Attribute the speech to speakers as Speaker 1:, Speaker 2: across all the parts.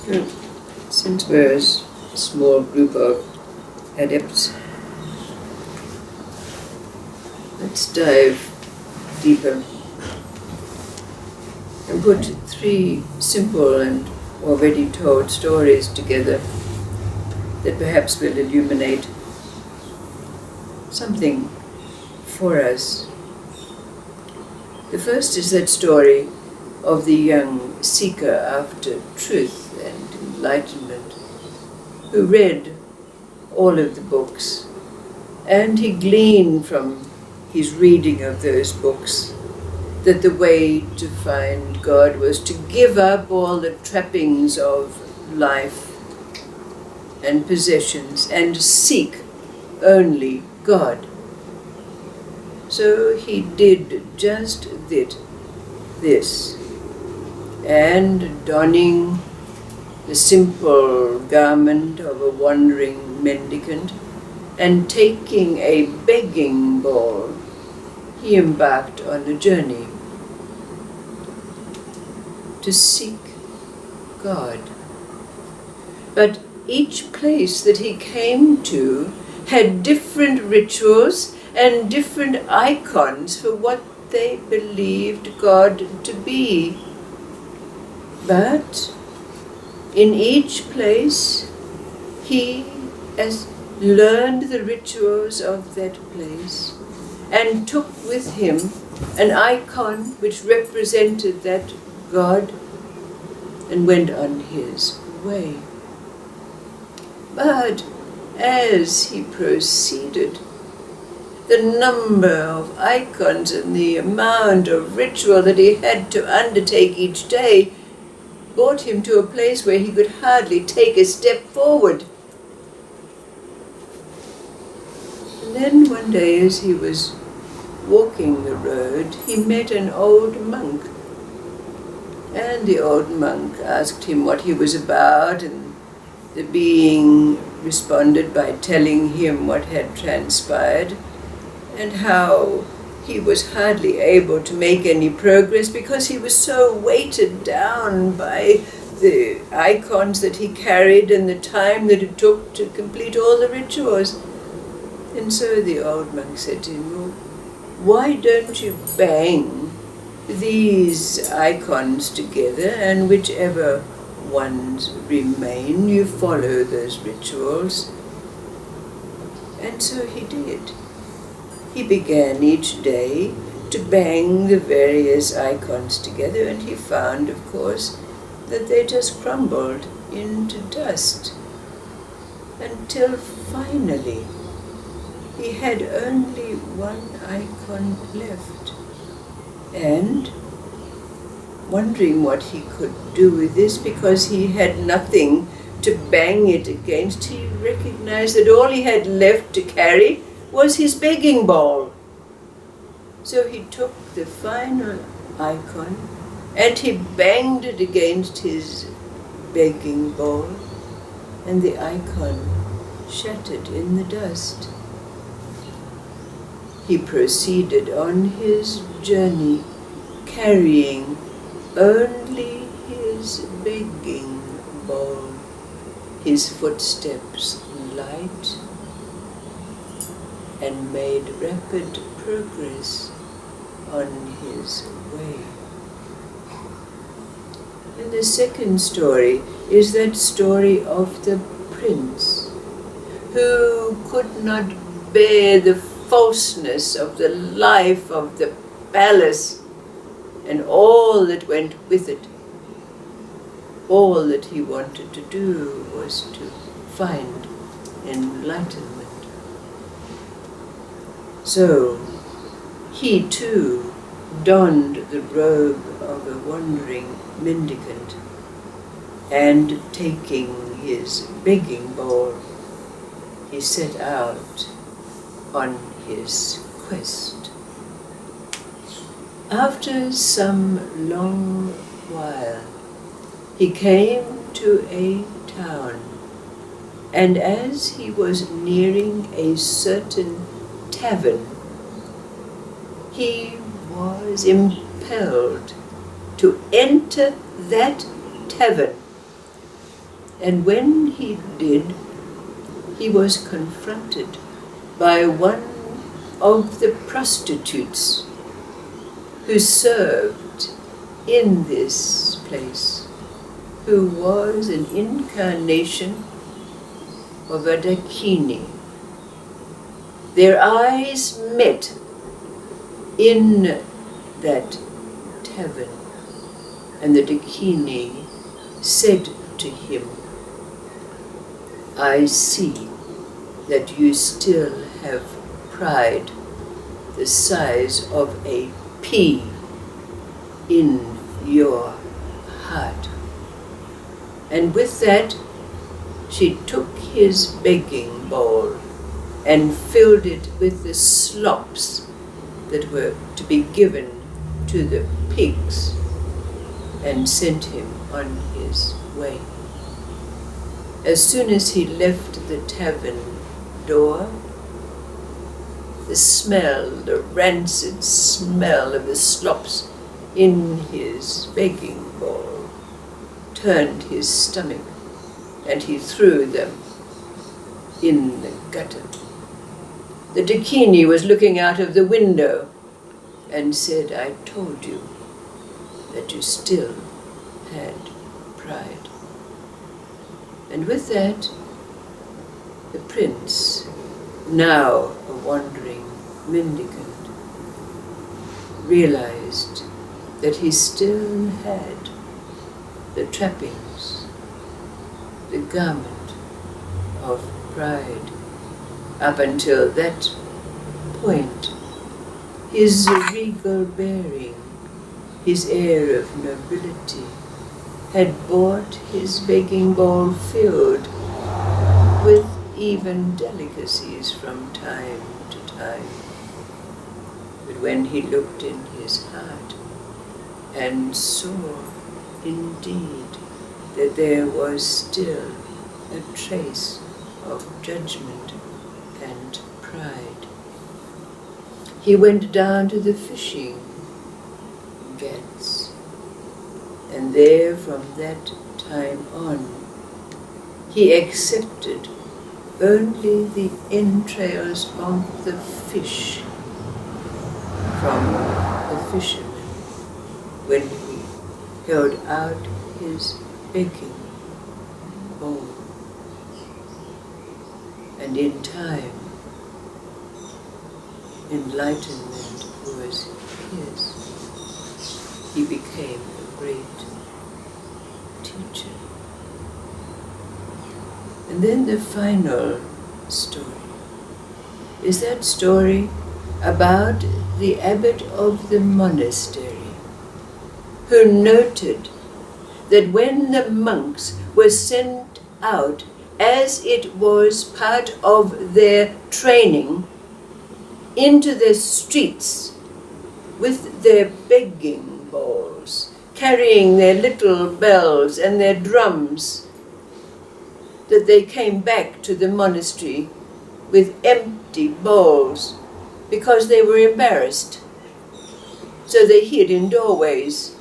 Speaker 1: So, since we're a small group of adepts, let's dive deeper and put 3 simple and already told stories together that perhaps will illuminate something for us. The first is that story of the young seeker after truth and enlightenment, who read all of the books, and he gleaned from his reading of those books that the way to find God was to give up all the trappings of life and possessions and seek only God. So he did just this, and donning the simple garment of a wandering mendicant and taking a begging bowl, he embarked on a journey to seek God. But each place that he came to had different rituals and different icons for what they believed God to be. But in each place, he learned the rituals of that place and took with him an icon which represented that God and went on his way. But as he proceeded, the number of icons and the amount of ritual that he had to undertake each day brought him to a place where he could hardly take a step forward. And then one day, as he was walking the road, he met an old monk. And the old monk asked him what he was about, and the being responded by telling him what had transpired and how he was hardly able to make any progress because he was so weighted down by the icons that he carried and the time that it took to complete all the rituals. And so the old monk said to him, "Well, why don't you bang these icons together, and whichever ones remain, you follow those rituals?" And so he did. He began each day to bang the various icons together, and he found, of course, that they just crumbled into dust, until finally he had only one icon left. And wondering what he could do with this, because he had nothing to bang it against, he recognized that all he had left to carry was his begging bowl. So he took the final icon and he banged it against his begging bowl, and the icon shattered in the dust. He proceeded on his journey, carrying only his begging bowl, his footsteps light, and made rapid progress on his way. And the second story is that story of the prince who could not bear the falseness of the life of the palace and all that went with it. All that he wanted to do was to find enlightenment. So he too donned the robe of a wandering mendicant, and taking his begging bowl, he set out on his quest. After some long while, he came to a town, and as he was nearing a certain tavern, he was impelled to enter that tavern And when he did, he was confronted by one of the prostitutes who served in this place, who was an incarnation of a Dakini. Their eyes met in that tavern, and the Dakini said to him, I see that you still have pride the size of a pea in your heart. And with that, she took his begging bowl and filled it with the slops that were to be given to the pigs, and sent him on his way. As soon as he left the tavern door, the smell, the rancid smell of the slops in his begging bowl turned his stomach, and he threw them in the gutter. The Dakini was looking out of the window and said, I told you that you still had pride. And with that, the prince, now a wandering mendicant, realized that he still had the trappings, the garment of pride. Up until that point, his regal bearing, his air of nobility, had brought his begging bowl filled with even delicacies from time to time. But when he looked in his heart and saw indeed that there was still a trace of judgment and pride, he went down to the fishing gets, and there from that time on he accepted only the entrails of the fish from the fisherman when he held out his begging bowl. And in time, enlightenment was his. He became a great teacher. And then the final story is that story about the abbot of the monastery, who noted that when the monks were sent out, as it was part of their training, into the streets with their begging bowls, carrying their little bells and their drums, that they came back to the monastery with empty bowls because they were embarrassed. So they hid in doorways.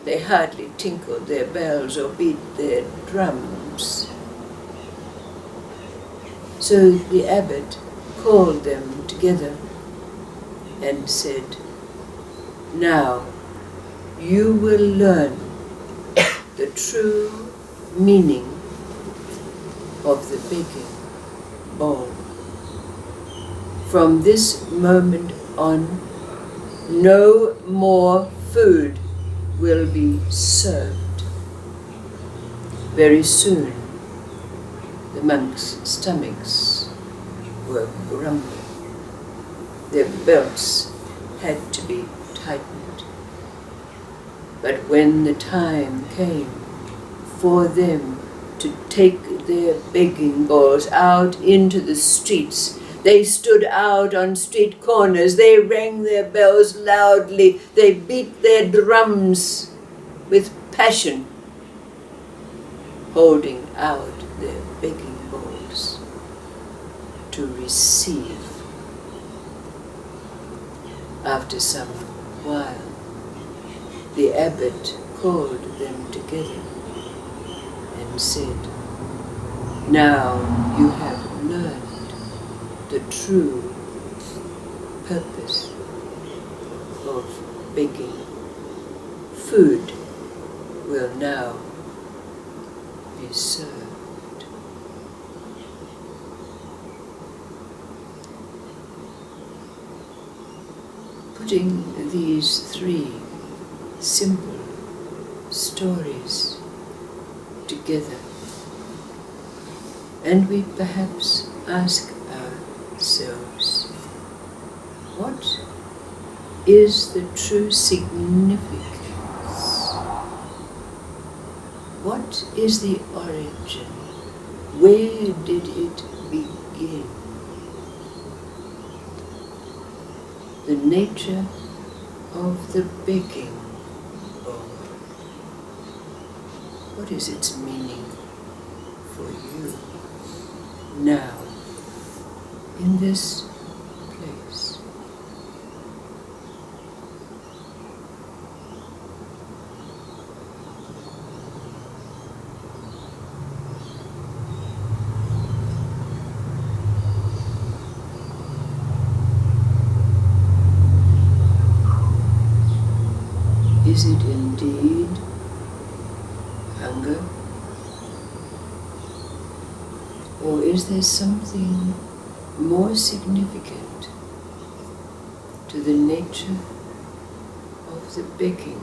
Speaker 1: They hardly tinkled their bells or beat their drums. So the abbot called them together and said, now you will learn the true meaning of the begging bowl. From this moment on, no more food will be served. Very soon, the monks' stomachs were grumbling. Their belts had to be tightened. But when the time came for them to take their begging bowls out into the streets, they stood out on street corners, they rang their bells loudly, they beat their drums with passion, holding out their begging bowls to receive. After some while, the abbot called them together and and said, "Now you have learned the true purpose of begging. Food will now be served." Putting these three simple stories together, and we perhaps ask ourselves, what is the true significance? What is the origin? Where did it begin? The nature of the begging bowl. What is its meaning for you now, in this place? Is it indeed hunger? Or is there something more significant to the nature of the begging